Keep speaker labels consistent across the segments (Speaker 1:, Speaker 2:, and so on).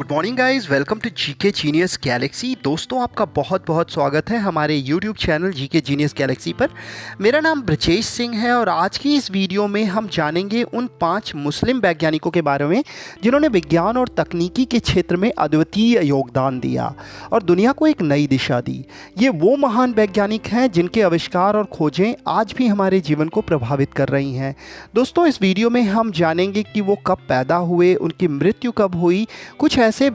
Speaker 1: Good morning guys, welcome to GK Genius Galaxy. दोस्तों, आपका बहुत बहुत स्वागत है हमारे YouTube channel GK Genius Galaxy पर। मेरा नाम ब्रजेश सिंह है और आज की इस वीडियो में हम जानेंगे उन 5 मुस्लिम वैज्ञानिकों के बारे में जिन्होंने विज्ञान और तकनीकी के क्षेत्र में अद्वितीय योगदान दिया और दुनिया को एक नई दिशा दी। ये वो महान वैज्ञानिक हैं जिनके आविष्कार और खोजें आज भी हमारे जीवन को प्रभावित कर रही हैं। दोस्तों, इस वीडियो में हम जानेंगे कि वो कब पैदा हुए, उनकी मृत्यु कब हुई, कुछ ऐसे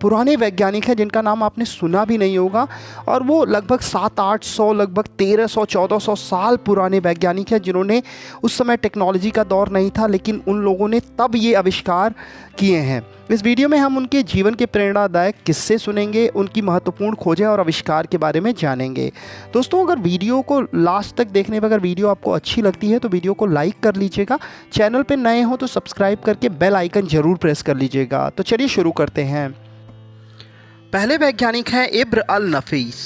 Speaker 1: पुराने वैज्ञानिक हैं जिनका नाम आपने सुना भी नहीं होगा और वो लगभग 700-800 लगभग 1300-1400 साल पुराने वैज्ञानिक हैं जिन्होंने उस समय टेक्नोलॉजी का दौर नहीं था, लेकिन उन लोगों ने तब ये आविष्कार किए हैं। इस वीडियो में हम उनके जीवन के प्रेरणादायक किस्से सुनेंगे, उनकी महत्वपूर्ण खोजें और आविष्कार के बारे में जानेंगे। दोस्तों, अगर वीडियो को लास्ट तक देखने पर अगर वीडियो आपको अच्छी लगती है तो वीडियो को लाइक कर लीजिएगा। चैनल पर नए हो तो सब्सक्राइब करके बेल आइकन ज़रूर प्रेस कर लीजिएगा। तो चलिए शुरू करते हैं। पहले वैज्ञानिक हैं इब्न अल नफीस।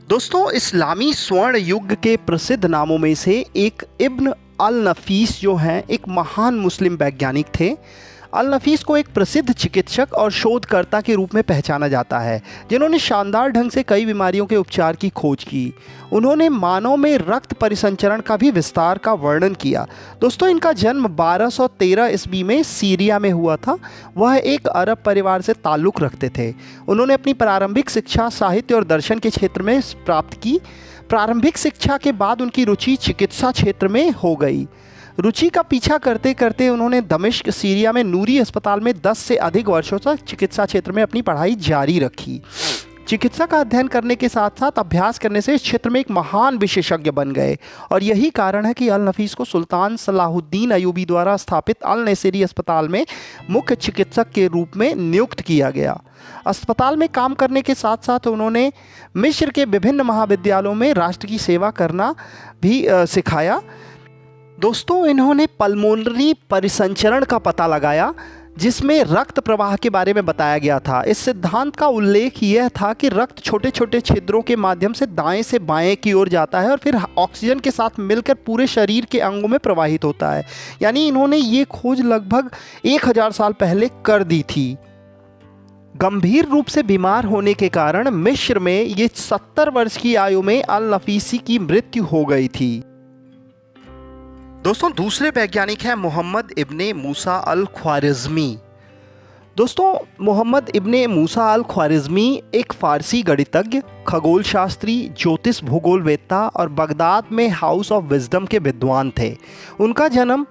Speaker 1: दोस्तों, इस्लामी स्वर्ण युग के प्रसिद्ध नामों में से एक इब्न अल नफीस जो हैं एक महान मुस्लिम वैज्ञानिक थे। अल नफीस को एक प्रसिद्ध चिकित्सक और शोधकर्ता के रूप में पहचाना जाता है जिन्होंने शानदार ढंग से कई बीमारियों के उपचार की खोज की। उन्होंने मानव में रक्त परिसंचरण का भी विस्तार का वर्णन किया। दोस्तों, इनका जन्म 1213 ईस्वी में सीरिया में हुआ था। वह एक अरब परिवार से ताल्लुक़ रखते थे। उन्होंने अपनी प्रारंभिक शिक्षा साहित्य और दर्शन के क्षेत्र में प्राप्त की। प्रारंभिक शिक्षा के बाद उनकी रुचि चिकित्सा क्षेत्र में हो गई। रुचि का पीछा करते करते उन्होंने दमिश्क सीरिया में नूरी अस्पताल में 10 से अधिक वर्षों तक चिकित्सा क्षेत्र में अपनी पढ़ाई जारी रखी। चिकित्सा का अध्ययन करने के साथ साथ अभ्यास करने से इस क्षेत्र में एक महान विशेषज्ञ बन गए और यही कारण है कि अल नफीस को सुल्तान सलाहुद्दीन अयूबी द्वारा स्थापित अल नसीरी अस्पताल में मुख्य चिकित्सक के रूप में नियुक्त किया गया। अस्पताल में काम करने के साथ साथ उन्होंने मिस्र के विभिन्न महाविद्यालयों में राष्ट्र की सेवा करना भी सिखाया। दोस्तों, इन्होंने पल्मोनरी परिसंचरण का पता लगाया जिसमें रक्त प्रवाह के बारे में बताया गया था। इस सिद्धांत का उल्लेख यह था कि रक्त छोटे छोटे छिद्रों के माध्यम से दाएं से बाएं की ओर जाता है और फिर ऑक्सीजन के साथ मिलकर पूरे शरीर के अंगों में प्रवाहित होता है। यानी इन्होंने ये खोज लगभग 1000 साल पहले कर दी थी। गंभीर रूप से बीमार होने के कारण मिस्र में ये 70 वर्ष की आयु में अल नफीसी की मृत्यु हो गई थी। दोस्तों, दूसरे वैज्ञानिक हैं मोहम्मद इब्ने मूसा अल ख्वारिज़मी। दोस्तों, मोहम्मद इब्ने मूसा अल ख्वारिज़मी एक फ़ारसी गणितज्ञ, खगोल शास्त्री, ज्योतिष भूगोलवेत्ता और बगदाद में हाउस ऑफ विजडम के विद्वान थे। उनका जन्म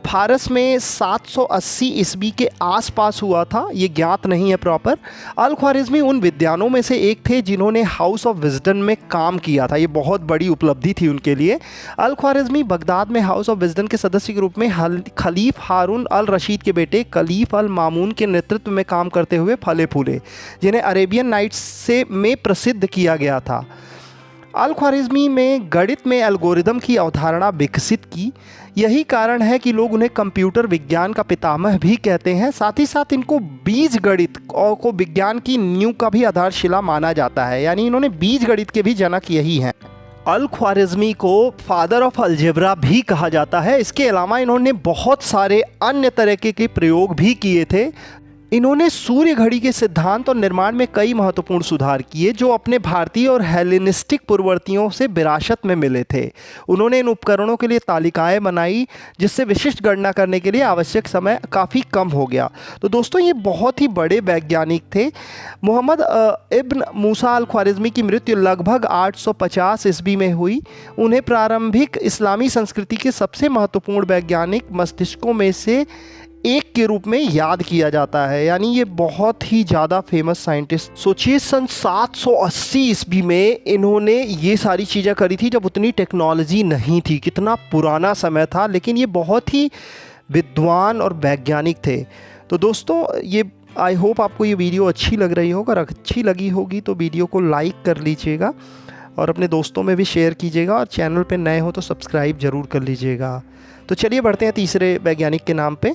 Speaker 1: फारस में 780 ईस्वी के आसपास हुआ था, ये ज्ञात नहीं है प्रॉपर। अल ख्वारिज़मी उन विद्वानों में से एक थे जिन्होंने हाउस ऑफ विजडम में काम किया था। ये बहुत बड़ी उपलब्धि थी उनके लिए। अल ख्वारिज़मी बगदाद में हाउस ऑफ विजडम के सदस्य के रूप में खलीफ हारून अल रशीद के बेटे खलीफ अल मामून के नेतृत्व में काम करते हुए फले फूले, जिन्हें अरेबियन नाइट्स से में प्रसिद्ध किया गया था। अल ख्वारिज़मी में गणित में एल्गोरिदम की अवधारणा विकसित की। यही कारण है कि लोग उन्हें कंप्यूटर विज्ञान का पितामह भी कहते हैं। साथ ही साथ इनको बीज गणित को विज्ञान की नींव का भी आधारशिला माना जाता है, यानी इन्होंने बीज गणित के भी जनक यही हैं। अल ख्वारिज़मी को फादर ऑफ अलजेब्रा भी कहा जाता है। इसके अलावा इन्होंने बहुत सारे अन्य तरह के प्रयोग भी किए थे। इन्होंने सूर्य घड़ी के सिद्धांत और निर्माण में कई महत्वपूर्ण सुधार किए जो अपने भारतीय और हेलेनिस्टिक पूर्ववर्तियों से विरासत में मिले थे। उन्होंने इन उपकरणों के लिए तालिकाएं बनाई जिससे विशिष्ट गणना करने के लिए आवश्यक समय काफ़ी कम हो गया। तो दोस्तों, ये बहुत ही बड़े वैज्ञानिक थे। मोहम्मद इब्न मूसा अल ख्वारिज़मी की मृत्यु लगभग 850 ईस्वी में हुई। उन्हें प्रारंभिक इस्लामी संस्कृति के सबसे महत्वपूर्ण वैज्ञानिक मस्तिष्कों में से एक के रूप में याद किया जाता है, यानी ये बहुत ही ज़्यादा फेमस साइंटिस्ट। सोचिए, सन 780 ईस्वी में इन्होंने ये सारी चीज़ें करी थी जब उतनी टेक्नोलॉजी नहीं थी। कितना पुराना समय था, लेकिन ये बहुत ही विद्वान और वैज्ञानिक थे। तो दोस्तों, ये आई होप आपको ये वीडियो अच्छी लग रही होगी। अगर अच्छी लगी होगी तो वीडियो को लाइक कर लीजिएगा और अपने दोस्तों में भी शेयर कीजिएगा और चैनल पे नए हो तो सब्सक्राइब ज़रूर कर लीजिएगा। तो चलिए बढ़ते हैं तीसरे वैज्ञानिक के नाम पे।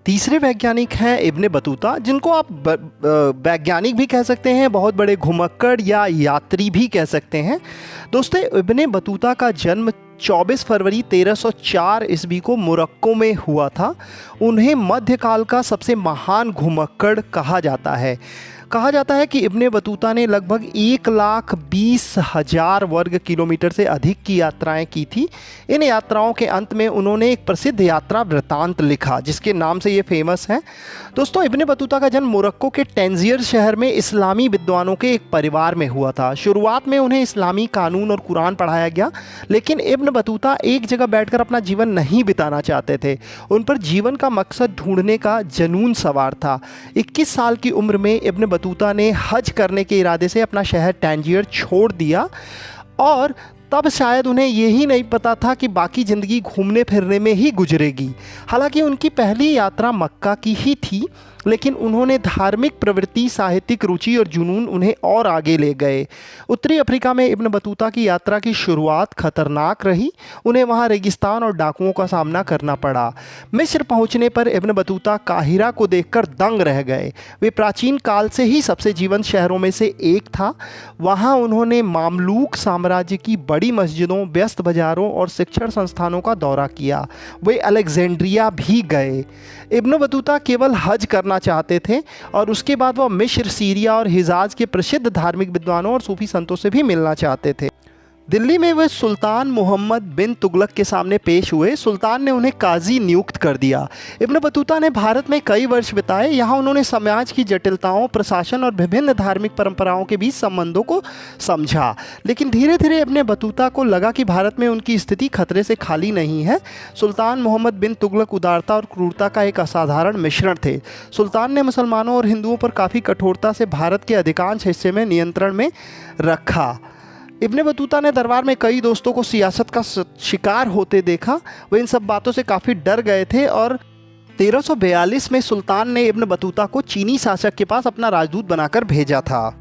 Speaker 1: तीसरे वैज्ञानिक हैं इब्ने बतूता, जिनको आप वैज्ञानिक भी कह सकते हैं, बहुत बड़े घुमक्कड़ या यात्री भी कह सकते हैं। दोस्तों, इब्ने बतूता का जन्म 24 फरवरी 1304 ईस्वी को मोरक्को में हुआ था। उन्हें मध्यकाल का सबसे महान घुमक्कड़ कहा जाता है। कहा जाता है कि इब्ने बतूता ने लगभग 1,20,000 वर्ग किलोमीटर से अधिक की यात्राएं की थी। इन यात्राओं के अंत में उन्होंने एक प्रसिद्ध यात्रा वृत्तांत लिखा जिसके नाम से ये फेमस है। दोस्तों, इब्ने बतूता का जन्म मोरक्को के टैंजियर शहर में इस्लामी विद्वानों के एक परिवार में हुआ था। शुरुआत में उन्हें इस्लामी कानून और कुरान पढ़ाया गया, लेकिन इब्न बतूता एक जगह बैठकर अपना जीवन नहीं बिताना चाहते थे। उन पर जीवन का मकसद ढूंढने का जुनून सवार था। 21 साल की उम्र में इब्न बतूता ने हज करने के इरादे से अपना शहर टैंजियर छोड़ दिया और तब शायद उन्हें यही नहीं पता था कि बाकी ज़िंदगी घूमने फिरने में ही गुजरेगी। हालांकि उनकी पहली यात्रा मक्का की ही थी, लेकिन उन्होंने धार्मिक प्रवृत्ति, साहित्यिक रुचि और जुनून उन्हें और आगे ले गए। उत्तरी अफ्रीका में इब्न बतूता की यात्रा की शुरुआत खतरनाक रही। उन्हें वहां रेगिस्तान और डाकुओं का सामना करना पड़ा। मिस्र पहुंचने पर इब्न बतूता काहिरा को देखकर दंग रह गए। वे प्राचीन काल से ही सबसे जीवंत शहरों में से एक था। वहां उन्होंने मामलूक साम्राज्य की बड़ी मस्जिदों, व्यस्त बाजारों और शिक्षण संस्थानों का दौरा किया। वे अलेक्जेंड्रिया भी गए। इब्न बतूता केवल हज करना चाहते थे और उसके बाद वह मिस्र, सीरिया और हिजाज के प्रसिद्ध धार्मिक विद्वानों और सूफी संतों से भी मिलना चाहते थे। दिल्ली में वे सुल्तान मोहम्मद बिन तुगलक के सामने पेश हुए। सुल्तान ने उन्हें काजी नियुक्त कर दिया। इब्न बतूता ने भारत में कई वर्ष बिताए। यहाँ उन्होंने समाज की जटिलताओं, प्रशासन और विभिन्न धार्मिक परंपराओं के बीच संबंधों को समझा। लेकिन धीरे धीरे इब्न बतूता को लगा कि भारत में उनकी स्थिति खतरे से खाली नहीं है। सुल्तान मोहम्मद बिन तुगलक उदारता और क्रूरता का एक असाधारण मिश्रण थे। सुल्तान ने मुसलमानों और हिंदुओं पर काफ़ी कठोरता से भारत के अधिकांश हिस्से में नियंत्रण में रखा। इब्ने बतूता ने दरबार में कई दोस्तों को सियासत का शिकार होते देखा। वे इन सब बातों से काफ़ी डर गए थे और 1342 में सुल्तान ने इब्ने बतूता को चीनी शासक के पास अपना राजदूत बनाकर भेजा था।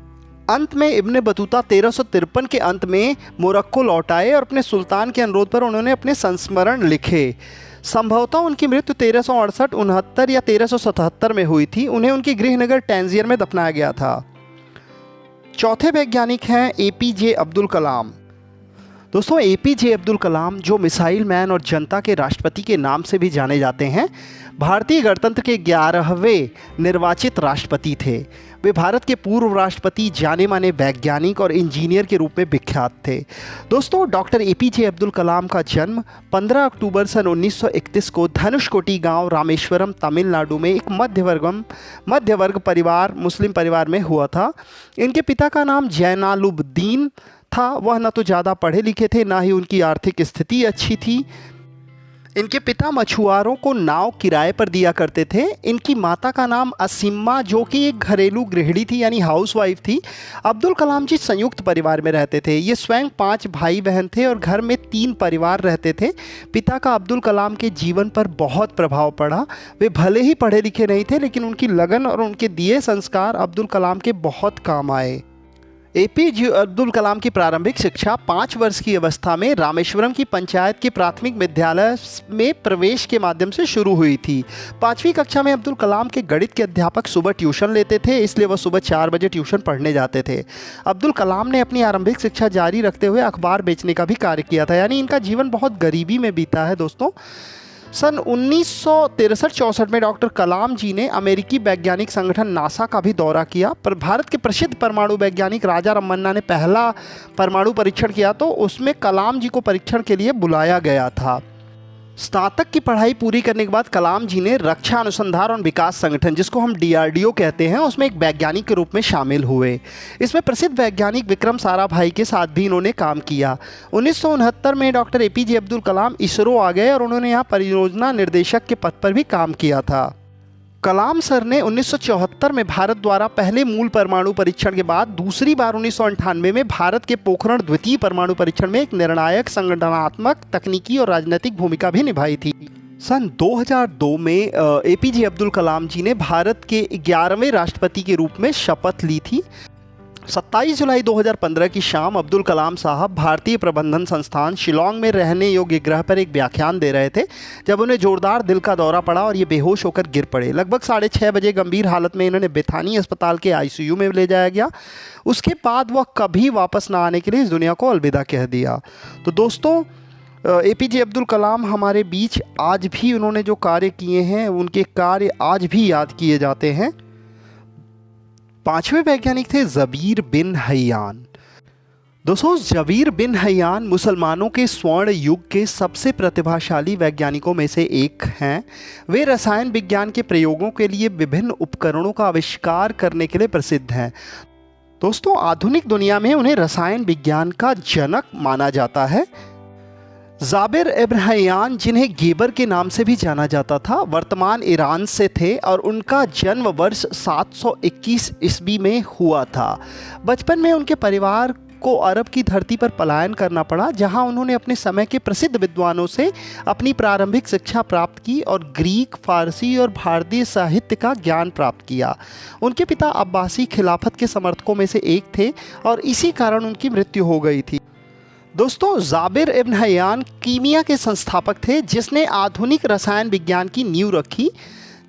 Speaker 1: अंत में इब्ने बतूता 1353 के अंत में मोरक्को लौट आए और अपने सुल्तान के अनुरोध पर उन्होंने अपने संस्मरण लिखे। संभवतः उनकी मृत्यु 1368, 69 या 1377 में हुई थी। उन्हें उनके गृहनगर टैंजियर में दफनाया गया था। चौथे वैज्ञानिक हैं एपीजे अब्दुल कलाम। दोस्तों, एपीजे अब्दुल कलाम, जो मिसाइल मैन और जनता के राष्ट्रपति के नाम से भी जाने जाते हैं, भारतीय गणतंत्र के 11वें निर्वाचित राष्ट्रपति थे। वे भारत के पूर्व राष्ट्रपति, जाने माने वैज्ञानिक और इंजीनियर के रूप में विख्यात थे। दोस्तों, डॉक्टर एपीजे अब्दुल कलाम का जन्म 15 अक्टूबर सन 1931 को धनुषकोटी गांव, रामेश्वरम, तमिलनाडु में एक मध्य वर्ग परिवार, मुस्लिम परिवार में हुआ था। इनके पिता का नाम जैनालुब्दीन था। वह न तो ज़्यादा पढ़े लिखे थे, ना ही उनकी आर्थिक स्थिति अच्छी थी। इनके पिता मछुआरों को नाव किराए पर दिया करते थे। इनकी माता का नाम असीमा, जो कि एक घरेलू गृहिणी थी, यानी हाउसवाइफ थी। अब्दुल कलाम जी संयुक्त परिवार में रहते थे। ये स्वयं 5 भाई बहन थे और घर में 3 परिवार रहते थे। पिता का अब्दुल कलाम के जीवन पर बहुत प्रभाव पड़ा। वे भले ही पढ़े लिखे नहीं थे, लेकिन उनकी लगन और उनके दिए संस्कार अब्दुल कलाम के बहुत काम आए। एपीजे अब्दुल कलाम की प्रारंभिक शिक्षा 5 वर्ष की अवस्था में रामेश्वरम की पंचायत के प्राथमिक विद्यालय में प्रवेश के माध्यम से शुरू हुई थी। 5वीं कक्षा में अब्दुल कलाम के गणित के अध्यापक सुबह ट्यूशन लेते थे, इसलिए वह सुबह 4 बजे ट्यूशन पढ़ने जाते थे। अब्दुल कलाम ने अपनी आरंभिक शिक्षा जारी रखते हुए अखबार बेचने का भी कार्य किया था, यानी इनका जीवन बहुत गरीबी में बीता है। दोस्तों, सन 1963-64 में डॉक्टर कलाम जी ने अमेरिकी वैज्ञानिक संगठन नासा का भी दौरा किया। पर भारत के प्रसिद्ध परमाणु वैज्ञानिक राजा रमन्ना ने पहला परमाणु परीक्षण किया, तो उसमें कलाम जी को परीक्षण के लिए बुलाया गया था। स्नातक की पढ़ाई पूरी करने के बाद कलाम जी ने रक्षा अनुसंधान और विकास संगठन, जिसको हम DRDO कहते हैं, उसमें एक वैज्ञानिक के रूप में शामिल हुए। इसमें प्रसिद्ध वैज्ञानिक विक्रम साराभाई के साथ भी इन्होंने काम किया। 1969 में डॉक्टर एपीजे अब्दुल कलाम इसरो आ गए और उन्होंने यहाँ परियोजना निर्देशक के पद पर भी काम किया था। कलाम सर ने 1974 में भारत द्वारा पहले मूल परमाणु परीक्षण के बाद दूसरी बार 1998 में भारत के पोखरण द्वितीय परमाणु परीक्षण में एक निर्णायक संगठनात्मक, तकनीकी और राजनीतिक भूमिका भी निभाई थी। सन 2002 में एपीजे अब्दुल कलाम जी ने भारत के 11वें राष्ट्रपति के रूप में शपथ ली थी। 27 जुलाई 2015 की शाम अब्दुल कलाम साहब भारतीय प्रबंधन संस्थान शिलोंग में रहने योग्य ग्रह पर एक व्याख्यान दे रहे थे, जब उन्हें जोरदार दिल का दौरा पड़ा और ये बेहोश होकर गिर पड़े। लगभग 6:30 बजे गंभीर हालत में इन्होंने बेथानी अस्पताल के ICU में ले जाया गया। उसके बाद वह कभी वापस ना आने के लिए इस दुनिया को अलविदा कह दिया। तो दोस्तों, एपीजे अब्दुल कलाम हमारे बीच आज भी उन्होंने जो कार्य किए हैं उनके कार्य आज भी याद किए जाते हैं। पांचवें वैज्ञानिक थे ज़बीर बिन हय्यान। दोस्तों, ज़बीर बिन हय्यान मुसलमानों के स्वर्ण युग के सबसे प्रतिभाशाली वैज्ञानिकों में से एक हैं। वे रसायन विज्ञान के प्रयोगों के लिए विभिन्न उपकरणों का आविष्कार करने के लिए प्रसिद्ध हैं। दोस्तों, आधुनिक दुनिया में उन्हें रसायन विज्ञान का जनक माना जाता है। ज़ाबिर इब्न हय्यान, जिन्हें गेबर के नाम से भी जाना जाता था, वर्तमान ईरान से थे और उनका जन्म वर्ष 721 ईस्वी में हुआ था। बचपन में उनके परिवार को अरब की धरती पर पलायन करना पड़ा, जहां उन्होंने अपने समय के प्रसिद्ध विद्वानों से अपनी प्रारंभिक शिक्षा प्राप्त की और ग्रीक, फारसी और भारतीय साहित्य का ज्ञान प्राप्त किया। उनके पिता अब्बासी खिलाफत के समर्थकों में से एक थे और इसी कारण उनकी मृत्यु हो गई थी। दोस्तों, ज़ाबिर इब्न हय्यान कीमिया के संस्थापक थे, जिसने आधुनिक रसायन विज्ञान की नींव रखी।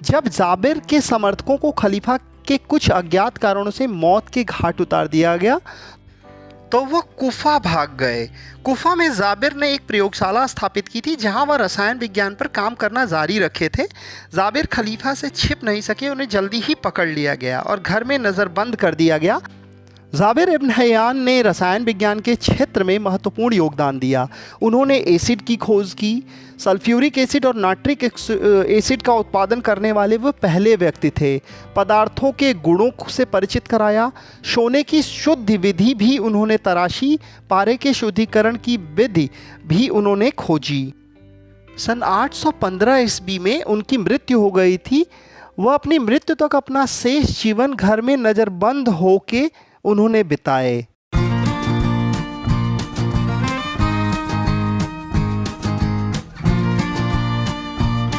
Speaker 1: जब ज़ाबिर के समर्थकों को खलीफा के कुछ अज्ञात कारणों से मौत के घाट उतार दिया गया तो वह कूफा भाग गए। कूफा में ज़ाबिर ने एक प्रयोगशाला स्थापित की थी, जहां वह रसायन विज्ञान पर काम करना जारी रखे थे। ज़ाबिर खलीफा से छिप नहीं सके, उन्हें जल्दी ही पकड़ लिया गया और घर में नज़रबंद कर दिया गया। ज़ाबिर इब्न हय्यान ने रसायन विज्ञान के क्षेत्र में महत्वपूर्ण योगदान दिया। उन्होंने एसिड की खोज की। सल्फ्यूरिक एसिड और नाइट्रिक एसिड का उत्पादन करने वाले वह पहले व्यक्ति थे। पदार्थों के गुणों से परिचित कराया। सोने की शुद्ध विधि भी उन्होंने तराशी। पारे के शुद्धिकरण की विधि भी उन्होंने खोजी। सन 815 ईस्वी में उनकी मृत्यु हो गई थी। वह अपनी मृत्यु तक अपना शेष जीवन घर में नज़रबंद होके उन्होंने बिताए।